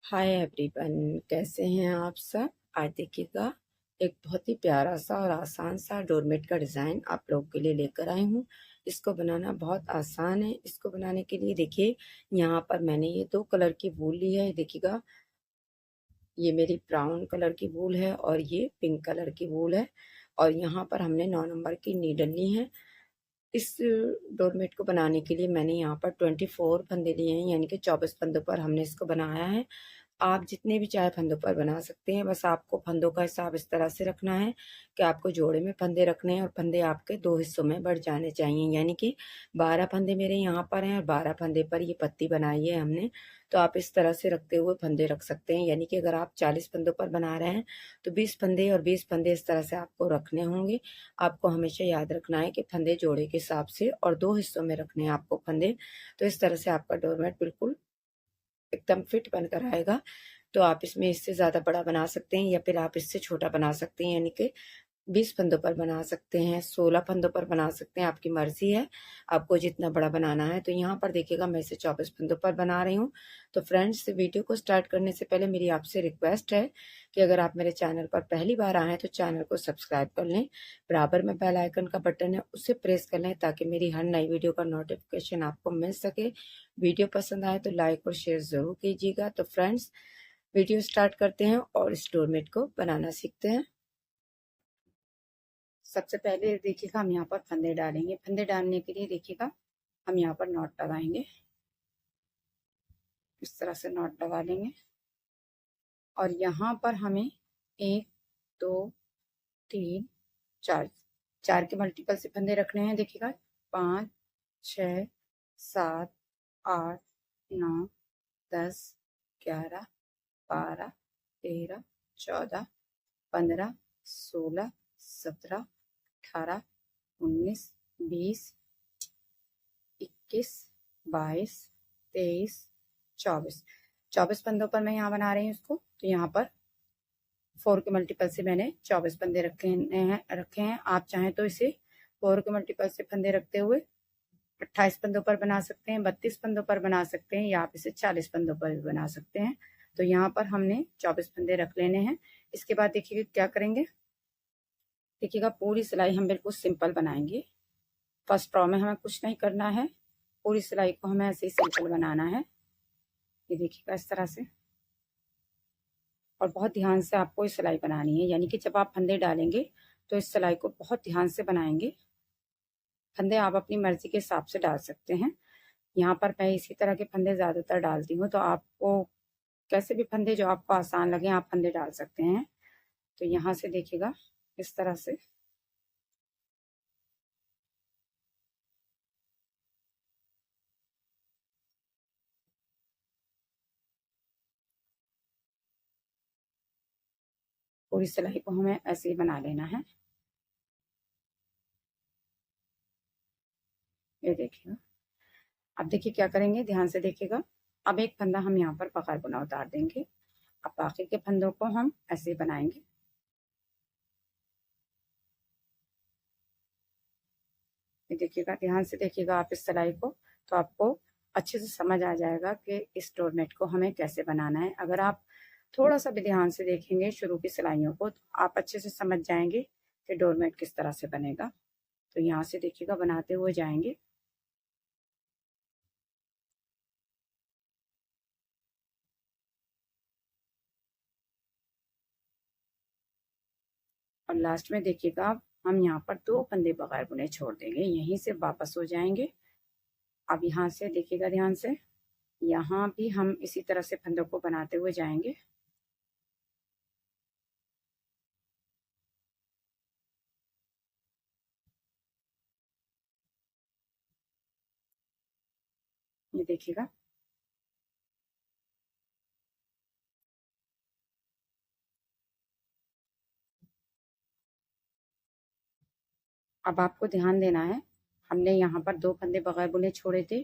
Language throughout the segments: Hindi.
हाय एवरीवन, कैसे हैं आप सब। आज देखिएगा, एक बहुत ही प्यारा सा और आसान सा डोरमेट का डिज़ाइन आप लोगों के लिए लेकर आई हूँ। इसको बनाना बहुत आसान है। इसको बनाने के लिए देखिए, यहाँ पर मैंने ये 2 कलर की वूल ली है। देखिएगा, ये मेरी ब्राउन कलर की वूल है और ये पिंक कलर की वूल है। और यहाँ पर हमने 9 नंबर की नीडल ली है। इस डोरमेट को बनाने के लिए मैंने यहाँ पर 24 फंदे लिए हैं, यानी कि 24 फंदों पर हमने इसको बनाया है। आप जितने भी चाहे फंदों पर बना सकते हैं, बस आपको फंदों का हिसाब इस तरह से रखना है कि आपको जोड़े में फंदे रखने हैं और फंदे आपके 2 हिस्सों में बढ़ जाने चाहिए। यानी कि 12 फंदे मेरे यहाँ पर हैं और 12 फंदे पर ये पत्ती बनाई है हमने। तो आप इस तरह से रखते हुए फंदे रख सकते हैं। यानी कि अगर आप 40 फंदों पर बना रहे हैं तो 20 फंदे और 20 फंदे इस तरह से आपको रखने होंगे। आपको हमेशा याद रखना है कि फंदे जोड़े के हिसाब से और 2 हिस्सों में रखने हैं आपको फंदे। तो इस तरह से आपका डोरमेट बिल्कुल एकदम फिट बनकर आएगा। तो आप इसमें इससे ज़्यादा बड़ा बना सकते हैं या फिर आप इससे छोटा बना सकते हैं। यानी कि 20 फंदों पर बना सकते हैं, 16 फंदों पर बना सकते हैं, आपकी मर्ज़ी है, आपको जितना बड़ा बनाना है। तो यहाँ पर देखिएगा, मैं इसे 24 फंदों पर बना रही हूँ। तो फ्रेंड्स, वीडियो को स्टार्ट करने से पहले मेरी आपसे रिक्वेस्ट है कि अगर आप मेरे चैनल पर पहली बार आए हैं तो चैनल को सब्सक्राइब कर लें। बराबर में बेल आइकन का बटन है, उसे प्रेस कर लें ताकि मेरी हर नई वीडियो का नोटिफिकेशन आपको मिल सके। वीडियो पसंद आए तो लाइक और शेयर ज़रूर कीजिएगा। तो फ्रेंड्स, वीडियो स्टार्ट करते हैं और इस डोरमेट को बनाना सीखते हैं। सबसे पहले देखिएगा, हम यहाँ पर फंदे डालेंगे। फंदे डालने के लिए देखिएगा, हम यहाँ पर नॉट लगाएंगे। इस तरह से नॉट लगा लेंगे और यहाँ पर हमें 1 2 3 4 4 के मल्टीपल से फंदे रखने हैं। देखिएगा, 5 6 7 8 9 10 11 12 13 14 15 16 17 18 19 20 21 22 23 24 24 फंदों पर मैं यहाँ बना रही हूँ इसको। तो यहाँ पर 4 के मल्टीपल से मैंने 24 फंदे रखे हैं। आप चाहें तो इसे 4 के मल्टीपल से फंदे रखते हुए 28 फंदों पर बना सकते हैं, 32 फंदों पर बना सकते हैं, या आप इसे 40 फंदों पर भी बना सकते हैं। तो यहाँ पर हमने 24 फंदे रख लेने हैं। इसके बाद देखिएगा क्या करेंगे। देखिएगा, पूरी सिलाई हम बिल्कुल सिंपल बनाएंगे। फर्स्ट रो में हमें कुछ नहीं करना है, पूरी सिलाई को हमें ऐसे ही सिंपल बनाना है। ये देखिएगा, इस तरह से। और बहुत ध्यान से आपको ये सिलाई बनानी है। यानी कि जब आप फंदे डालेंगे तो इस सिलाई को बहुत ध्यान से बनाएंगे। फंदे आप अपनी मर्जी के हिसाब से डाल सकते हैं। यहाँ पर मैं इसी तरह के फंदे ज़्यादातर डालती हूँ। तो आपको कैसे भी फंदे जो आपको आसान लगे आप फंदे डाल सकते हैं। तो यहाँ से देखिएगा, इस तरह से। पूरी सिलाई को हमें ऐसे ही बना लेना है। ये देखिएगा। अब देखिए क्या करेंगे, ध्यान से देखिएगा। अब एक फंदा हम यहाँ पर बगैर बुना उतार देंगे। अब बाकी के फंदों को हम ऐसे ही बनाएंगे। ये देखिएगा, ध्यान से देखिएगा आप इस सिलाई को, तो आपको अच्छे से समझ आ जाएगा कि इस डोरमेट को हमें कैसे बनाना है। अगर आप थोड़ा सा भी ध्यान से देखेंगे शुरू की सिलाइयों को, तो आप अच्छे से समझ जाएंगे कि डोरमेट किस तरह से बनेगा। तो यहाँ से देखिएगा, बनाते हुए जाएंगे। और लास्ट में देखिएगा, हम यहाँ पर 2 फंदे बगैर बुने छोड़ देंगे, यहीं से वापस हो जाएंगे। अब यहाँ से देखिएगा ध्यान से, यहाँ भी हम इसी तरह से फंदों को बनाते हुए जाएंगे। ये देखिएगा, अब आपको ध्यान देना है। हमने यहाँ पर 2 फंदे बगैर बुने छोड़े थे।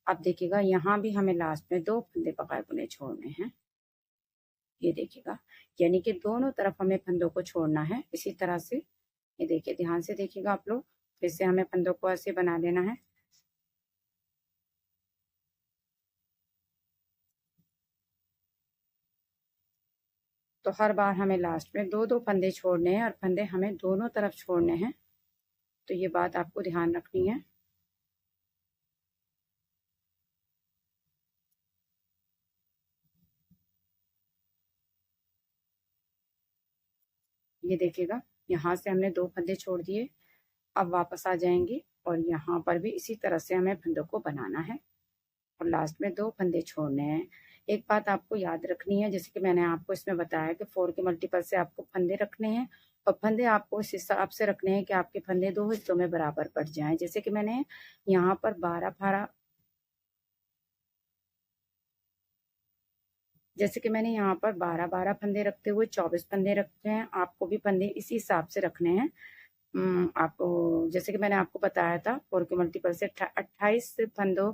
अब देखिएगा, यहाँ भी हमें लास्ट में 2 फंदे बगैर बुने छोड़ने हैं। ये देखिएगा, यानी कि दोनों तरफ हमें फंदों को छोड़ना है इसी तरह से। ये देखिए, ध्यान से देखिएगा आप लोग। फिर से हमें फंदों को ऐसे बना लेना है। तो हर बार हमें लास्ट में दो दो फंदे छोड़ने हैं और फंदे हमें दोनों तरफ छोड़ने हैं, तो ये बात आपको ध्यान रखनी है। ये देखिएगा, यहाँ से हमने दो फंदे छोड़ दिए, अब वापस आ जाएंगे और यहाँ पर भी इसी तरह से हमें फंदों को बनाना है और लास्ट में दो फंदे छोड़ने हैं। एक बात आपको याद रखनी है, जैसे कि मैंने आपको इसमें बताया कि 4 के मल्टीपल से आपको फंदे रखने हैं और फंदे आपको इस हिसाब से रखने हैं कि आपके फंदे दो हिस्सों में बराबर पड़ जाएं। जैसे कि मैंने यहाँ पर 12 फारा, जैसे कि मैंने यहाँ पर 12 फंदे रखते हुए 24 फंदे रखते हैं, आपको भी फंदे इसी हिसाब से रखने हैं। आपको जैसे कि मैंने आपको बताया था 4 के मल्टीपल से 28 फंदों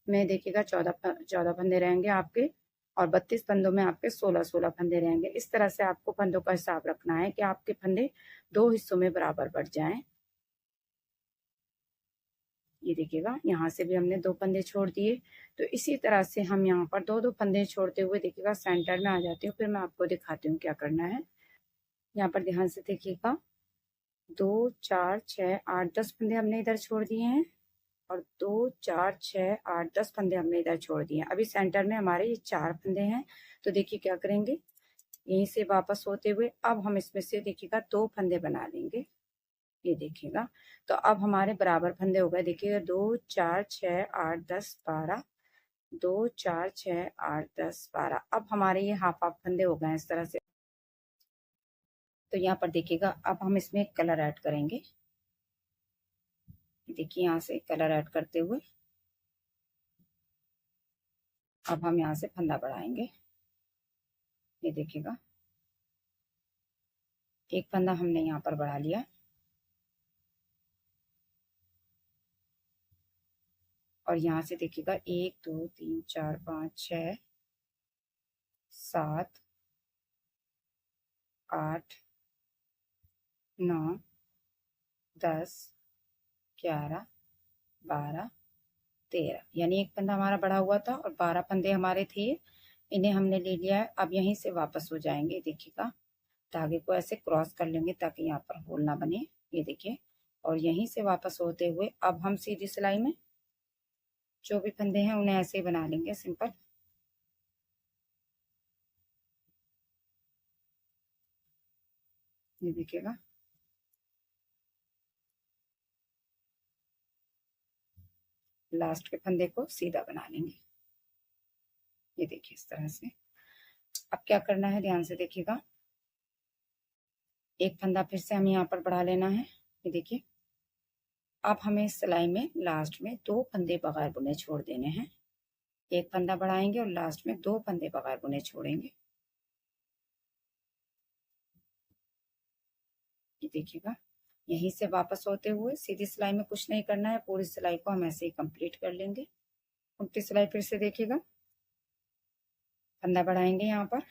में देखिएगा 14 फंदे रहेंगे आपके और 32 फंदों में आपके 16 फंदे रहेंगे। इस तरह से आपको फंदों का हिसाब रखना है कि आपके फंदे दो हिस्सों में बराबर बढ़ जाएं। ये देखिएगा, यहाँ से भी हमने दो फंदे छोड़ दिए, तो इसी तरह से हम यहाँ पर दो दो फंदे छोड़ते हुए देखिएगा सेंटर में आ जाती हूँ, फिर मैं आपको दिखाती हूँ क्या करना है। यहाँ पर ध्यान से देखिएगा, 2 4 6 8 10 फंदे हमने इधर छोड़ दिए हैं और 2 4 6 8 10 फंदे हमने इधर छोड़ दिए हैं। अभी सेंटर में हमारे ये 4 फंदे हैं, तो देखिए क्या करेंगे, यहीं से वापस होते हुए अब हम इसमें से देखिएगा दो फंदे बना लेंगे। ये देखिएगा, तो अब हमारे बराबर फंदे हो गए। देखिएगा 2 4 6 8 10 12, 2 4 6 8 10 12। अब हमारे ये हाफ हाफ फंदे हो गए इस तरह से। तो यहाँ पर देखिएगा, अब हम इसमें कलर ऐड करेंगे। देखिए यहाँ से कलर ऐड करते हुए अब हम यहाँ से फंदा बढ़ाएंगे। ये देखिएगा, एक फंदा हमने यहाँ पर बढ़ा लिया और यहाँ से देखिएगा 1 2 3 4 5 6 7 8 9 10 11 12 13, यानी एक फंदा हमारा बढ़ा हुआ था और 12 फंदे हमारे थे, इन्हें हमने ले लिया है। अब यहीं से वापस हो जाएंगे। देखिएगा, धागे को ऐसे क्रॉस कर लेंगे ताकि यहाँ पर होल ना बने। ये देखिए, और यहीं से वापस होते हुए अब हम सीधी सिलाई में जो भी फंदे हैं उन्हें ऐसे ही बना लेंगे सिंपल। ये देखिएगा, लास्ट के फंदे को सीधा बना लेंगे। ये देखिए इस तरह से। अब क्या करना है, ध्यान से देखिएगा, एक फंदा फिर से हमें यहाँ पर बढ़ा लेना है। ये देखिए, अब हमें इस सिलाई में लास्ट में दो फंदे बगैर बुने छोड़ देने हैं। एक फंदा बढ़ाएंगे और लास्ट में दो फंदे बगैर बुने छोड़ेंगे। ये देखिएगा, यहीं से वापस होते हुए सीधी सिलाई में कुछ नहीं करना है, पूरी सिलाई को हम ऐसे ही कंप्लीट कर लेंगे। उल्टी सिलाई फिर से देखिएगा, फंदा बढ़ाएंगे यहाँ पर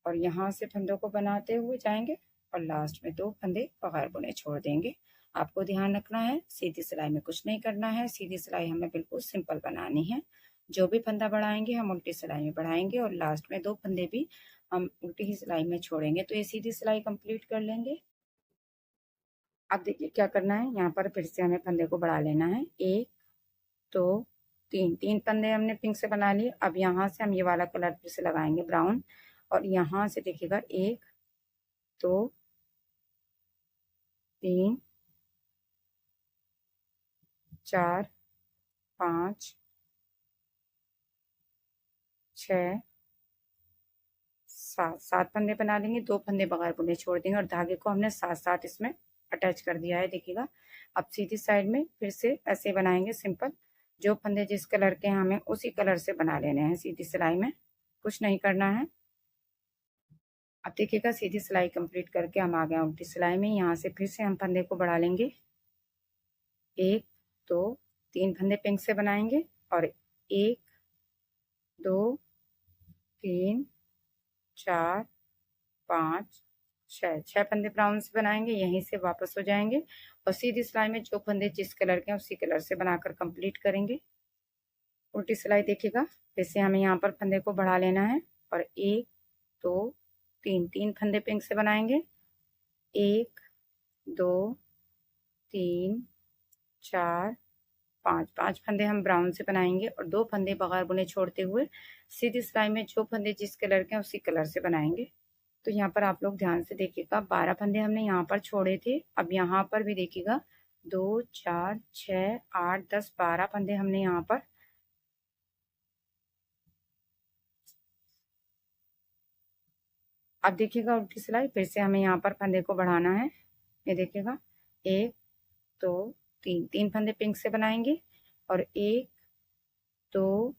और यहाँ से फंदों को बनाते हुए जाएंगे और लास्ट में दो फंदे बगैर बुने छोड़ देंगे। आपको ध्यान रखना है, सीधी सिलाई में कुछ नहीं करना है, सीधी सिलाई हमें बिल्कुल सिंपल बनानी है। जो भी फंदा बढ़ाएंगे हम उल्टी सिलाई में बढ़ाएंगे और लास्ट में दो फंदे भी हम उल्टी ही सिलाई में छोड़ेंगे, तो ये सीधी सिलाई कंप्लीट कर लेंगे। अब देखिए क्या करना है, यहाँ पर फिर से हमें फंदे को बढ़ा लेना है। 1 2 3, 3 फंदे हमने पिंक से बना लिए। अब यहाँ से हम ये वाला कलर फिर से लगाएंगे ब्राउन और यहाँ से देखिएगा 1 2 3 4 5 6 7 फंदे बना लेंगे, दो फंदे बगैर बुने छोड़ देंगे और धागे को हमने साथ साथ इसमें अटैच कर दिया है। देखिएगा, अब सीधी साइड में फिर से ऐसे बनाएंगे सिंपल। जो फंदे जिस कलर के हैं हमें उसी कलर से बना लेने हैं सीधी सिलाई में, कुछ नहीं करना है। अब देखिएगा, सीधी सिलाई कंप्लीट करके हम आ गए उल्टी सिलाई में। यहाँ से फिर से हम फंदे को बढ़ा लेंगे। 1 2 3 फंदे पिंक से बनाएंगे और 1 2 3 4 5 6 फंदे ब्राउन से बनाएंगे। यहीं से वापस हो जाएंगे और सीधी सिलाई में जो फंदे जिस कलर के हैं उसी कलर से बनाकर कंप्लीट करेंगे। उल्टी सिलाई देखिएगा, फिर से हमें यहाँ पर फंदे को बढ़ा लेना है और 1 दो तीन, तीन फंदे पिंक से बनाएंगे। एक, दो, तीन, चार, पांच, पांच फंदे हम ब्राउन से बनाएंगे और दो फंदे बगैर बुने छोड़ते हुए सीधी सिलाई में जो फंदे जिस कलर के हैं उसी कलर से बनाएंगे। तो यहाँ पर आप लोग ध्यान से देखिएगा, 12 फंदे हमने यहाँ पर छोड़े थे। अब यहाँ पर भी देखिएगा, 2, 4, 6, 8, 10, 12 फंदे हमने यहाँ पर अब देखिएगा उल्टी सिलाई फिर से हमें यहाँ पर फंदे को बढ़ाना है। ये देखिएगा, एक, दो, तीन, तीन फंदे पिंक से बनाएंगे और एक, दो,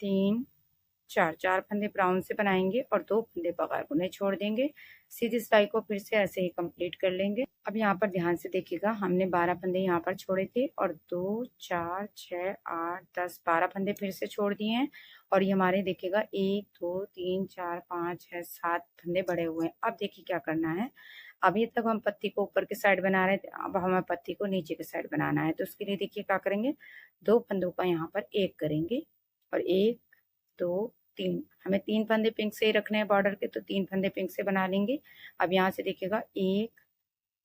तीन, चार, चार फंदे ब्राउन से बनाएंगे और दो फंदे बगैर बुने छोड़ देंगे। सीधी सिलाई को फिर से ऐसे ही कंप्लीट कर लेंगे। अब यहाँ पर ध्यान से देखिएगा, हमने 12 फंदे यहाँ पर छोड़े थे और 2, 4, 6, 8, 10, 12 फंदे फिर से छोड़ दिए हैं और ये हमारे देखिएगा 1, 2, 3, 4, 5, 6, 7 फंदे बढ़े हुए हैं। अब देखिए क्या करना है, अभी तक हम पत्ती को ऊपर के साइड बना रहे थे, अब हमें पत्ती को नीचे के साइड बनाना है। तो उसके लिए देखिए क्या करेंगे, दो फंदों का यहाँ पर एक करेंगे और एक, दो, तीन, हमें तीन फंदे पिंक से ही रखने हैं बॉर्डर के, तो तीन फंदे पिंक से बना लेंगे। अब यहाँ से देखिएगा, एक,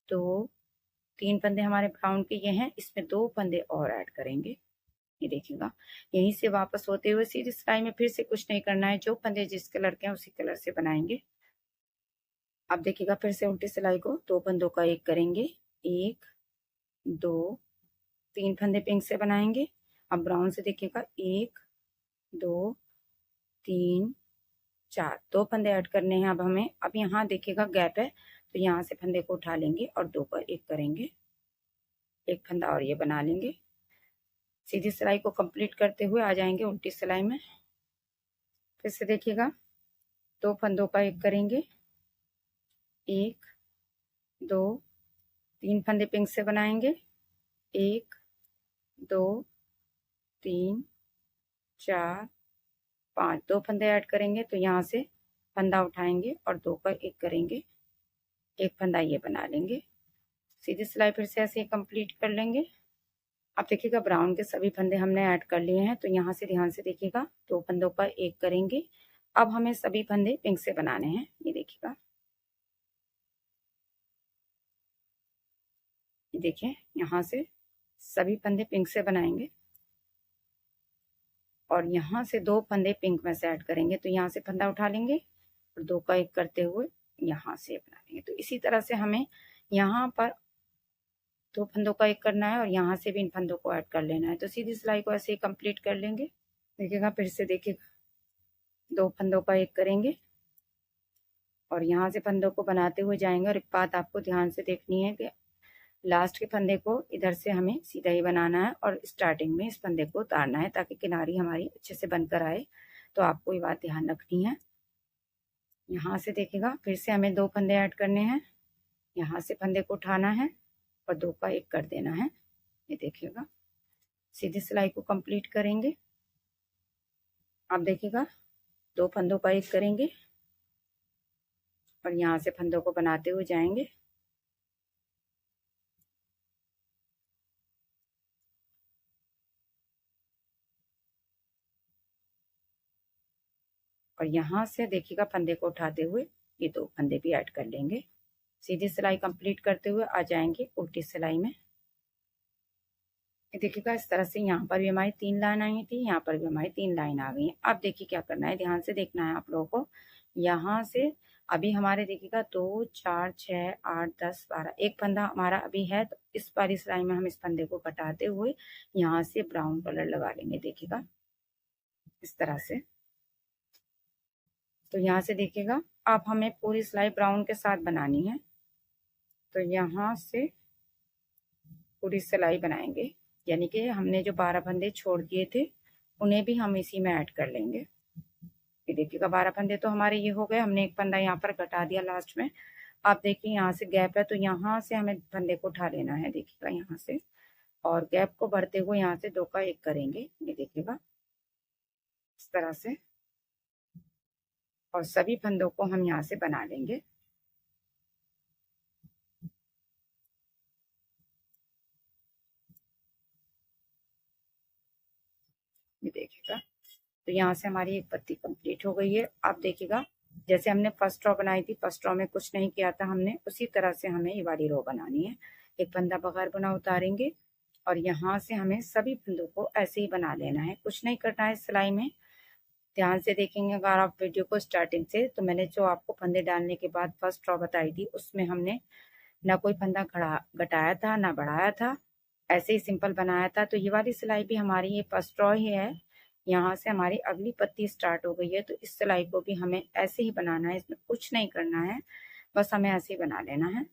दो, तीन फंदे हमारे ब्राउन के ये हैं, इसमें दो फंदे और ऐड करेंगे। ये देखिएगा, यहीं से वापस होते हुए सीधी सिलाई में फिर से कुछ नहीं करना है, जो फंदे जिस कलर के हैं उसी कलर से बनाएंगे। अब देखिएगा, फिर से उल्टी सिलाई को दो फंदों का एक करेंगे, एक, दो, तीन फंदे पिंक से बनाएंगे। अब ब्राउन से देखिएगा, एक, दो, तीन, चार, दो फंदे ऐड करने हैं अब हमें। अब यहाँ देखिएगा गैप है, तो यहाँ से फंदे को उठा लेंगे और दो का एक करेंगे, एक फंदा और ये बना लेंगे। सीधी सिलाई को कंप्लीट करते हुए आ जाएंगे उल्टी सिलाई में। फिर से देखिएगा, दो फंदों का एक करेंगे, एक, दो, तीन फंदे पिंक से बनाएंगे, एक, दो, तीन, चार, पांच, दो फंदे ऐड करेंगे, तो यहाँ से फंदा उठाएंगे और दो का एक करेंगे, एक फंदा ये बना लेंगे। सीधी सिलाई फिर से ऐसे कंप्लीट कर लेंगे। अब देखिएगा, ब्राउन के सभी फंदे हमने ऐड कर लिए हैं, तो यहाँ से ध्यान से देखिएगा, दो फंदों का एक करेंगे। अब हमें सभी फंदे पिंक से बनाने हैं। ये देखिएगा, ये देखिए, यहाँ से सभी फंदे पिंक से बनाएंगे और यहाँ से दो फंदे पिंक में से ऐड करेंगे, तो यहाँ से फंदा उठा लेंगे और दो का एक करते हुए यहाँ से बना लेंगे। तो इसी तरह से हमें यहाँ पर दो फंदों का एक करना है और यहाँ से भी इन फंदों को ऐड कर लेना है। तो सीधी सिलाई को ऐसे ही कंप्लीट कर लेंगे। देखिएगा, फिर से देखिएगा, दो फंदों का एक करेंगे और यहाँ से फंदों को बनाते हुए जाएंगे। और एक बात आपको ध्यान से देखनी है कि लास्ट के फंदे को इधर से हमें सीधा ही बनाना है और स्टार्टिंग में इस फंदे को उतारना है, ताकि किनारी हमारी अच्छे से बनकर आए। तो आपको ये बात ध्यान रखनी है। यहाँ से देखिएगा, फिर से हमें दो फंदे ऐड करने हैं, यहाँ से फंदे को उठाना है और दो का एक कर देना है। ये देखिएगा, सीधी सिलाई को कंप्लीट करेंगे। आप देखिएगा, दो फंदों का एक करेंगे और यहाँ से फंदों को बनाते हुए जाएंगे। और यहाँ से देखिएगा, फंदे को उठाते हुए ये दो फंदे भी ऐड कर लेंगे। सीधी सिलाई कंप्लीट करते हुए आ जाएंगे उल्टी सिलाई में। देखिएगा, इस तरह से यहाँ पर भी हमारी तीन लाइन आई थी, यहाँ पर भी हमारी तीन लाइन आ गई है। अब देखिए क्या करना है, ध्यान से देखना है आप लोगों को। यहाँ से अभी हमारे देखिएगा 2, 4, 6, 8, 10, 12, एक फंदा हमारा अभी है, तो इस वाली सिलाई में हम इस फंदे को कटाते हुए यहाँ से ब्राउन कलर लगा लेंगे। देखिएगा, इस तरह से। तो यहाँ से देखिएगा, अब हमें पूरी सिलाई ब्राउन के साथ बनानी है, तो यहाँ से पूरी सिलाई बनाएंगे। यानी कि हमने जो 12 फंदे छोड़ दिए थे उन्हें भी हम इसी में ऐड कर लेंगे। ये देखिएगा, 12 फंदे तो हमारे ये हो गए, हमने एक फंदा यहाँ पर घटा दिया लास्ट में। आप देखिए, यहाँ से गैप है, तो यहाँ से हमें फंदे को उठा लेना है। देखिएगा, यहाँ से और गैप को भरते हुए यहाँ से दो का एक करेंगे। ये देखिएगा, इस तरह से, और सभी फंदों को हम यहाँ से बना लेंगे। ये देखिएगा, तो यहाँ से हमारी एक पत्ती कंप्लीट हो गई है। अब देखिएगा, जैसे हमने फर्स्ट रो बनाई थी, फर्स्ट रो में कुछ नहीं किया था हमने, उसी तरह से हमें ये वाली रो बनानी है। एक फंदा बगैर बुना उतारेंगे और यहाँ से हमें सभी फंदों को ऐसे ही बना लेना है, कुछ नहीं करना है सिलाई में। ध्यान से देखेंगे अगर आप वीडियो को स्टार्टिंग से, तो मैंने जो आपको फंदे डालने के बाद फर्स्ट रो बताई थी उसमें हमने ना कोई फंदा घटाया था ना बढ़ाया था, ऐसे ही सिंपल बनाया था। तो ये वाली सिलाई भी हमारी ये फर्स्ट रो ही है, यहाँ से हमारी अगली पत्ती स्टार्ट हो गई है। तो इस सिलाई को भी हमें ऐसे ही बनाना है, इसमें कुछ नहीं करना है, बस हमें ऐसे ही बना लेना है।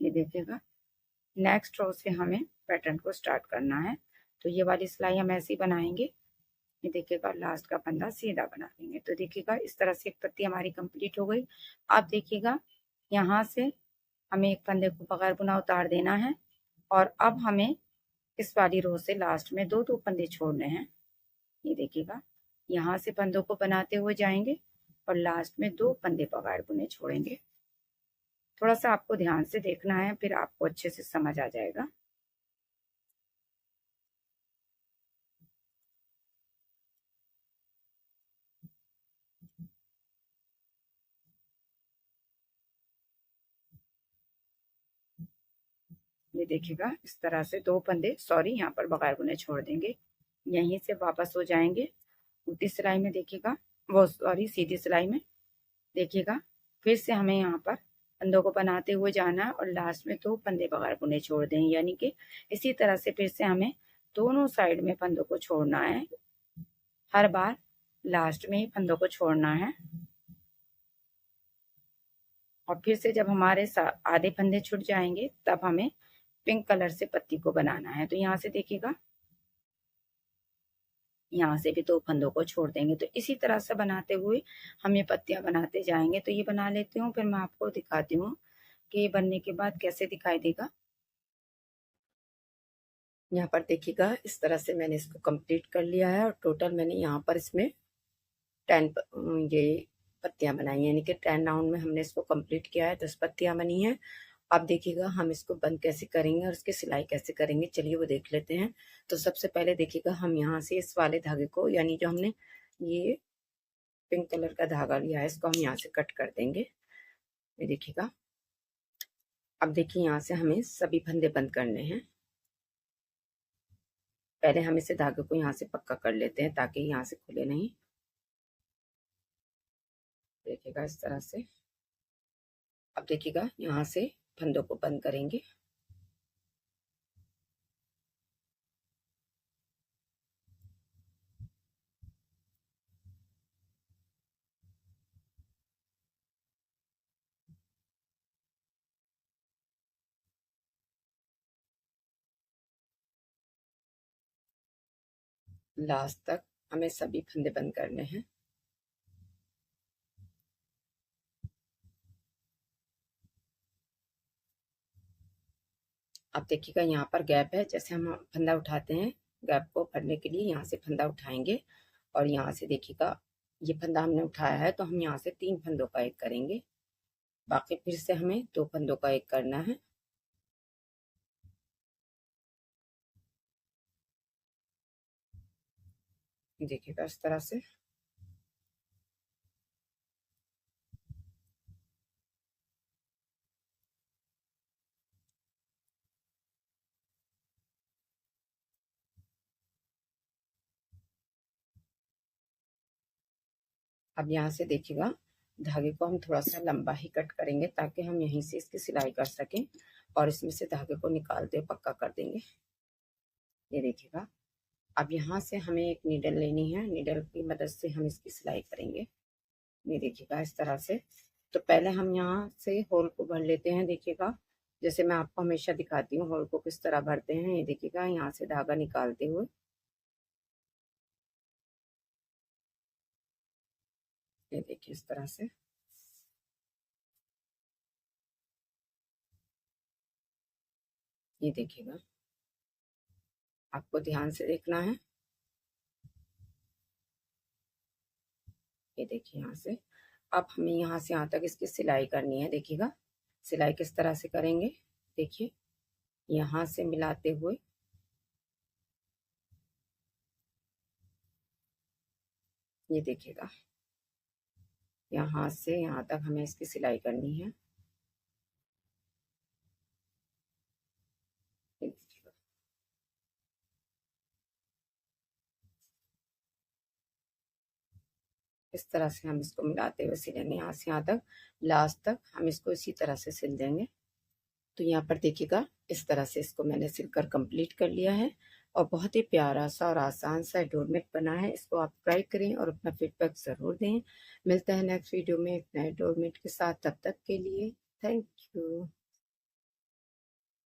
ये देखिएगा, नेक्स्ट रो से हमें पैटर्न को स्टार्ट करना है। तो ये वाली सिलाई हम ऐसे ही बनाएंगे। ये देखिएगा, लास्ट का फंदा सीधा बना लेंगे। तो देखिएगा इस तरह से एक पत्ती हमारी कंप्लीट हो गई। अब देखिएगा यहाँ से हमें एक फंदे को बगैर बुना उतार देना है और अब हमें इस वाली रो से लास्ट में दो दो फंदे छोड़ने हैं। ये देखिएगा, यहाँ से फंदों को बनाते हुए जाएंगे और लास्ट में दो फंदे बगैर बुने छोड़ेंगे। थोड़ा सा आपको ध्यान से देखना है, फिर आपको अच्छे से समझ आ जाएगा। ये देखिएगा इस तरह से दो फंदे, सॉरी यहाँ पर बगैर बुने छोड़ देंगे। यहीं से वापस हो जाएंगे उल्टी सिलाई में, देखिएगा वो सॉरी सीधी सिलाई में। देखिएगा फिर से हमें यहाँ पर फंदों को बनाते हुए जाना है और लास्ट में दो फंदे बगैर बुने छोड़ दें, यानी कि इसी तरह से फिर से हमें दोनों साइड में फंदों को छोड़ना है। हर बार लास्ट में ही फंदों को छोड़ना है और फिर से जब हमारे आधे फंदे छूट जाएंगे तब हमें पिंक कलर से पत्ती को बनाना है। तो यहाँ से देखिएगा, यहाँ से भी दो फंदों को छोड़ देंगे। तो इसी तरह से बनाते हुए हम ये पत्तियां बनाते जाएंगे। तो ये बना लेती हूँ, फिर मैं आपको दिखाती हूँ कि ये बनने के बाद कैसे दिखाई देगा। यहाँ पर देखिएगा इस तरह से मैंने इसको कंप्लीट कर लिया है और टोटल मैंने यहाँ पर इसमें 10 ये पत्तियां बनाई है, यानी कि 10 राउंड में हमने इसको कंप्लीट किया है, 10 पत्तियां बनी हैं। अब देखिएगा हम इसको बंद कैसे करेंगे और इसकी सिलाई कैसे करेंगे, चलिए वो देख लेते हैं। तो सबसे पहले देखिएगा हम यहाँ से इस वाले धागे को, यानी जो हमने ये पिंक कलर का धागा लिया है, इसको हम यहाँ से कट कर देंगे। ये देखिएगा, अब देखिए यहाँ से हमें सभी फंदे बंद करने हैं। पहले हम इसे धागे को यहाँ से पक्का कर लेते हैं ताकि यहाँ से खुले नहीं। देखिएगा इस तरह से। अब देखिएगा यहाँ से फंदों को बंद करेंगे। लास्ट तक हमें सभी फंदे बंद करने हैं। अब देखिएगा यहाँ पर गैप है, जैसे हम फंदा उठाते हैं गैप को भरने के लिए यहाँ से फंदा उठाएंगे और यहाँ से देखिएगा ये फंदा हमने उठाया है तो हम यहाँ से 3 फंदों का एक करेंगे, बाकी फिर से हमें 2 फंदों का एक करना है। देखिएगा इस तरह से। अब यहाँ से देखिएगा धागे को हम थोड़ा सा लंबा ही कट करेंगे ताकि हम यहीं से इसकी सिलाई कर सकें और इसमें से धागे को निकालते पक्का कर देंगे। ये देखिएगा, अब यहाँ से हमें एक नीडल लेनी है, नीडल की मदद से हम इसकी सिलाई करेंगे। ये देखिएगा इस तरह से। तो पहले हम यहाँ से होल को भर लेते हैं। देखिएगा जैसे मैं आपको हमेशा दिखाती हूँ होल को किस तरह भरते हैं। ये देखिएगा यहाँ से धागा निकालते हुए, ये देखिए इस तरह से। ये देखिएगा, आपको ध्यान से देखना है। ये देखिए यहाँ से। अब हमें यहाँ से यहाँ तक इसकी सिलाई करनी है। देखिएगा सिलाई किस तरह से करेंगे, देखिए यहाँ से मिलाते हुए ये देखिएगा यहाँ से यहाँ तक हमें इसकी सिलाई करनी है। इस तरह से हम इसको मिलाते हुए सिलेंगे, यहाँ से यहाँ तक, लास्ट तक हम इसको इसी तरह से सिल देंगे। तो यहाँ पर देखिएगा, इस तरह से इसको मैंने सिलकर कंप्लीट कर लिया है और बहुत ही प्यारा सा और आसान सा डोरमेट बना है। इसको आप ट्राई करें और अपना फीडबैक ज़रूर दें। मिलते हैं नेक्स्ट वीडियो में एक नए डोरमेट के साथ, तब तक के लिए थैंक यू।